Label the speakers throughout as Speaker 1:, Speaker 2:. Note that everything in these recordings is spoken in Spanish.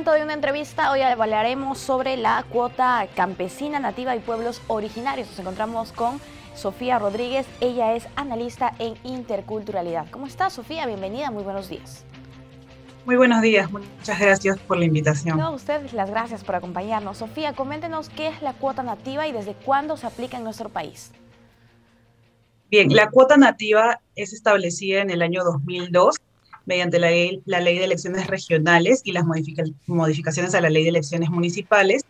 Speaker 1: momento de una entrevista. Hoy hablaremos sobre la cuota campesina, nativa y pueblos originarios. Nos encontramos con Sofía Rodríguez. Ella es analista en interculturalidad. ¿Cómo está, Sofía? Bienvenida, muy buenos días.
Speaker 2: Muy buenos días, muchas gracias por la
Speaker 1: No,
Speaker 2: invitación.
Speaker 1: a usted las gracias por acompañarnos. Sofía, coméntenos qué es la cuota nativa y desde cuándo se aplica en nuestro país.
Speaker 2: Bien, la cuota nativa es establecida en el año 2002 mediante la ley de elecciones regionales y las modificaciones a la ley de elecciones municipales,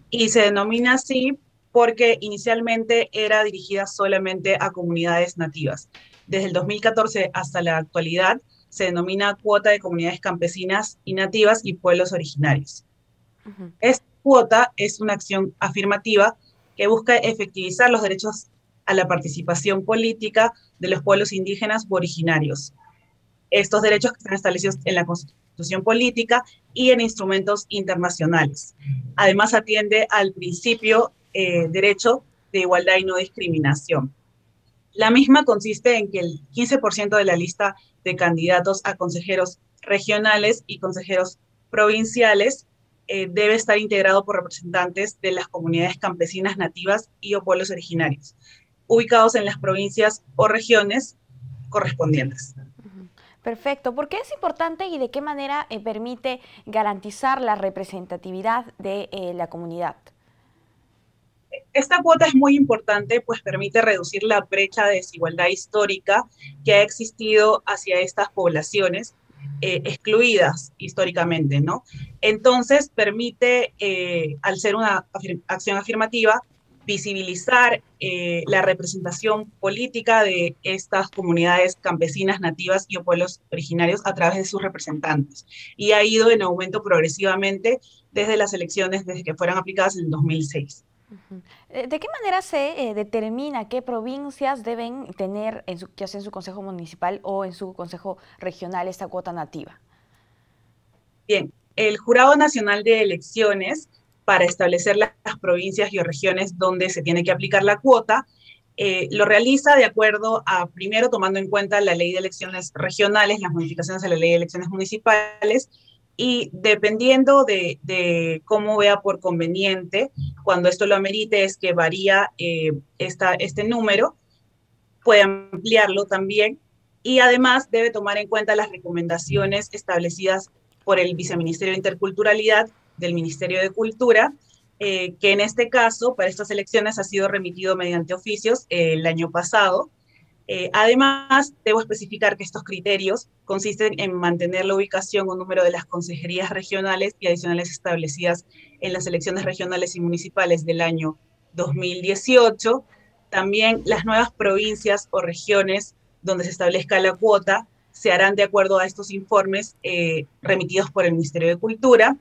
Speaker 2: y se denomina así porque inicialmente era dirigida solamente a comunidades nativas. Desde el 2014 hasta la actualidad se denomina cuota de comunidades campesinas y nativas y pueblos originarios.
Speaker 1: Ujú.
Speaker 2: Esta cuota es una acción afirmativa que busca efectivizar los derechos a la participación política de los pueblos indígenas u originarios. Estos derechos que están establecidos en la Constitución política y en instrumentos internacionales. Además, atiende al principio derecho de igualdad y no discriminación. La misma consiste en que el 15% de la lista de candidatos a consejeros regionales y consejeros provinciales debe estar integrado por representantes de las comunidades campesinas nativas y o pueblos originarios, ubicados en las provincias o regiones correspondientes.
Speaker 1: Perfecto. ¿Por qué es importante y de qué manera permite garantizar la representatividad de la comunidad?
Speaker 2: Esta cuota es muy importante, pues permite reducir la brecha de desigualdad histórica que ha existido hacia estas poblaciones excluidas históricamente, ¿no? Entonces, permite, al ser una acción afirmativa, visibilizar la representación política de estas comunidades campesinas, nativas y o pueblos originarios a través de sus representantes. Y ha ido en aumento progresivamente desde las elecciones, desde que fueron aplicadas en el 2006.
Speaker 1: ¿De qué manera se determina qué provincias deben tener, ya sea en su consejo municipal o en su consejo regional, esta cuota nativa?
Speaker 2: Bien, el Jurado Nacional de Elecciones, para establecer las provincias y regiones donde se tiene que aplicar la cuota, lo realiza de acuerdo a, primero, tomando en cuenta la ley de elecciones regionales, las modificaciones a la ley de elecciones municipales, y dependiendo de cómo vea por conveniente, cuando esto lo amerite, es que varía este número, puede ampliarlo también, y además debe tomar en cuenta las recomendaciones establecidas por el Viceministerio de Interculturalidad del Ministerio de Cultura, que en este caso, para estas elecciones, ha sido remitido mediante oficios el año pasado. Además, debo especificar que estos criterios consisten en mantener la ubicación o número de las consejerías regionales y adicionales establecidas en las elecciones regionales y municipales del año 2018. También las nuevas provincias o regiones donde se establezca la cuota se harán de acuerdo a estos informes remitidos por el Ministerio de Cultura.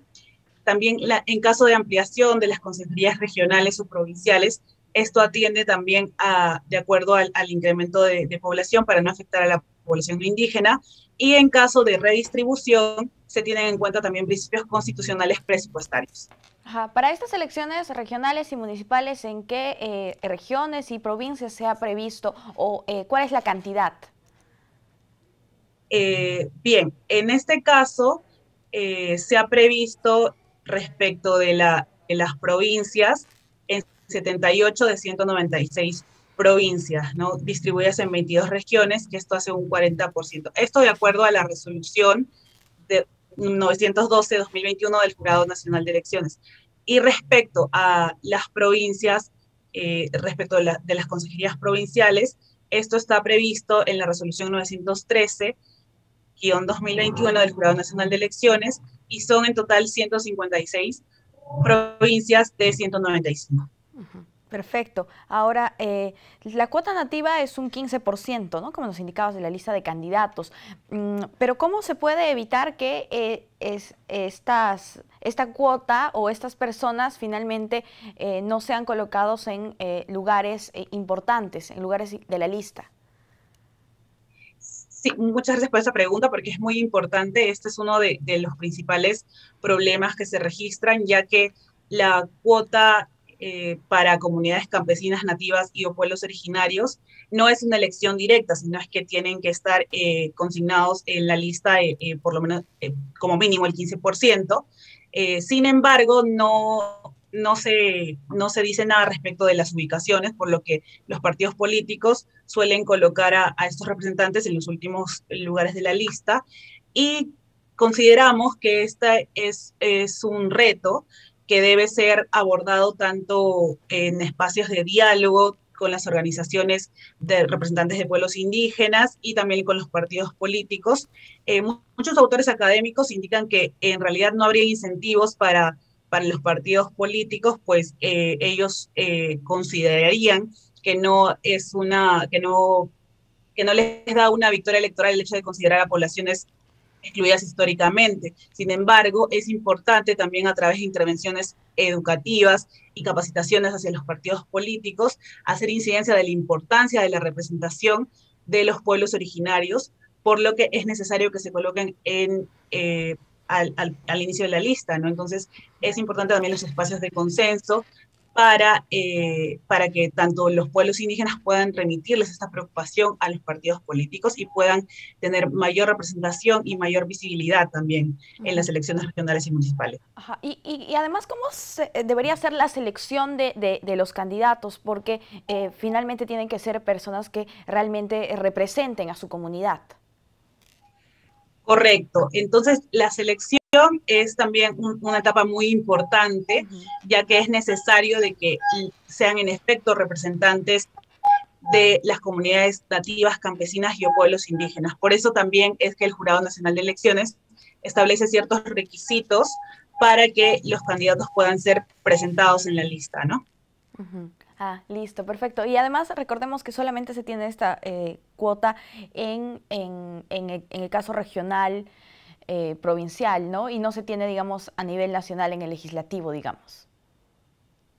Speaker 2: También en caso de ampliación de las consejerías regionales o provinciales, esto atiende también de acuerdo al incremento de población para no afectar a la población indígena, y en caso de redistribución se tienen en cuenta también principios constitucionales presupuestarios.
Speaker 1: Ajá. Para estas elecciones regionales y municipales, ¿en qué regiones y provincias se ha previsto o cuál es la cantidad?
Speaker 2: Bien, en este caso se ha previsto respecto de las provincias en 78 de 196 provincias, ¿no? Distribuidas en 22 regiones, que esto hace un 40%. Esto de acuerdo a la resolución de 912-2021 del Jurado Nacional de Elecciones. Y respecto a las provincias, respecto de las consejerías provinciales, esto está previsto en la resolución 913-2021 del Jurado Nacional de Elecciones, y son en total 156 provincias de 195.
Speaker 1: Perfecto. Ahora, la cuota nativa es un 15%, ¿no? Como nos indicabas de la lista de candidatos. Pero ¿cómo se puede evitar que esta cuota o estas personas finalmente no sean colocados en lugares importantes, en lugares de la lista?
Speaker 2: Sí, muchas gracias por esa pregunta porque es muy importante. Este es uno de los principales problemas que se registran, ya que la cuota para comunidades campesinas, nativas y o pueblos originarios, no es una elección directa, sino es que tienen que estar consignados en la lista por lo menos como mínimo el 15%. Sin embargo, no se dice nada respecto de las ubicaciones, por lo que los partidos políticos suelen colocar a estos representantes en los últimos lugares de la lista y consideramos que este es un reto que debe ser abordado tanto en espacios de diálogo con las organizaciones de representantes de pueblos indígenas y también con los partidos políticos. Muchos autores académicos indican que en realidad no habría incentivos para los partidos políticos, pues ellos considerarían que no es una, que no les da una victoria electoral el hecho de considerar a poblaciones excluidas históricamente. Sin embargo, es importante también a través de intervenciones educativas y capacitaciones hacia los partidos políticos hacer incidencia de la importancia de la representación de los pueblos originarios, por lo que es necesario que se coloquen al inicio de la lista, ¿no? Entonces, es importante también los espacios de consenso para que tanto los pueblos indígenas puedan remitirles esta preocupación a los partidos políticos y puedan tener mayor representación y mayor visibilidad también en las elecciones regionales y municipales.
Speaker 1: Ajá. Y además, ¿cómo debería ser la selección de los candidatos? Porque finalmente tienen que ser personas que realmente representen a su comunidad.
Speaker 2: Correcto. Entonces, la selección es también una etapa muy importante, ya que es necesario de que sean en efecto representantes de las comunidades nativas, campesinas y o pueblos indígenas. Por eso también es que el Jurado Nacional de Elecciones establece ciertos requisitos para que los candidatos puedan ser presentados en la lista, ¿no?
Speaker 1: Ah, listo, perfecto. Y además recordemos que solamente se tiene esta cuota en el caso regional, provincial, ¿no? Y no se tiene, digamos, a nivel nacional en el legislativo, digamos.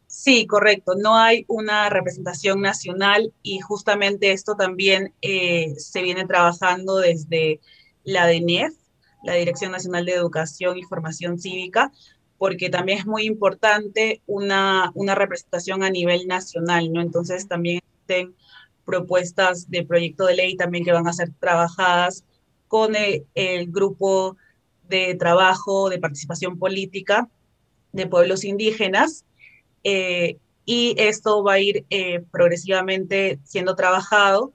Speaker 2: Sí, correcto. No hay una representación nacional y justamente esto también se viene trabajando desde la DNEF, la Dirección Nacional de Educación y Formación Cívica, porque también es muy importante una representación a nivel nacional, ¿no? Entonces también existen propuestas de proyecto de ley también que van a ser trabajadas con el grupo de trabajo de participación política de pueblos indígenas, y esto va a ir progresivamente siendo trabajado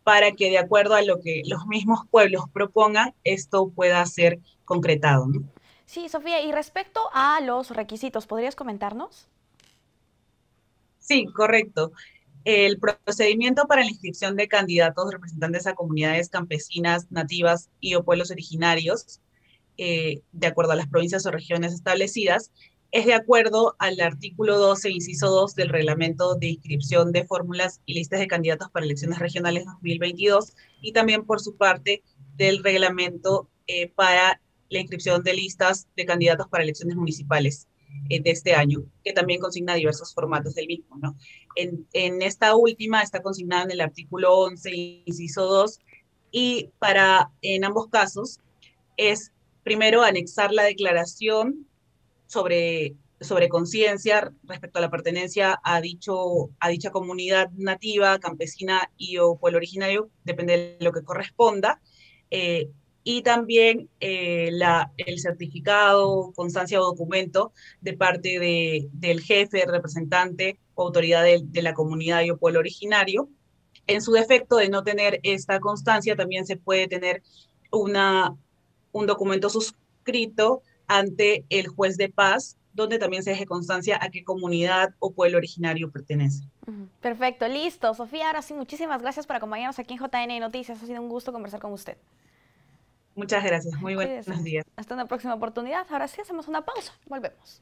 Speaker 2: para que de acuerdo a lo que los mismos pueblos propongan, esto pueda ser concretado, ¿no?
Speaker 1: Sí, Sofía, y respecto a los requisitos, ¿podrías comentarnos?
Speaker 2: Sí, correcto. El procedimiento para la inscripción de candidatos representantes a comunidades campesinas, nativas y o pueblos originarios, de acuerdo a las provincias o regiones establecidas, es de acuerdo al artículo 12, inciso 2 del Reglamento de Inscripción de Fórmulas y Listas de Candidatos para Elecciones Regionales 2022 y también por su parte del Reglamento para la inscripción de listas de candidatos para elecciones municipales de este año, que también consigna diversos formatos del mismo, ¿no? En esta última está consignada en el artículo 11, inciso 2, y en ambos casos es primero anexar la declaración sobre conciencia respecto a la pertenencia a dicha comunidad nativa, campesina y o pueblo originario, depende de lo que corresponda, y también el certificado, constancia o documento de parte del jefe, representante o autoridad de la comunidad y o pueblo originario. En su defecto de no tener esta constancia, también se puede tener un documento suscrito ante el juez de paz, donde también se deje constancia a qué comunidad o pueblo originario pertenece.
Speaker 1: Perfecto, listo. Sofía, ahora sí, muchísimas gracias por acompañarnos aquí en JN Noticias. Ha sido un gusto conversar con usted.
Speaker 2: Muchas gracias. Muy buenos
Speaker 1: Cuídese.
Speaker 2: días.
Speaker 1: Hasta una próxima oportunidad. Ahora sí, hacemos una pausa. Volvemos.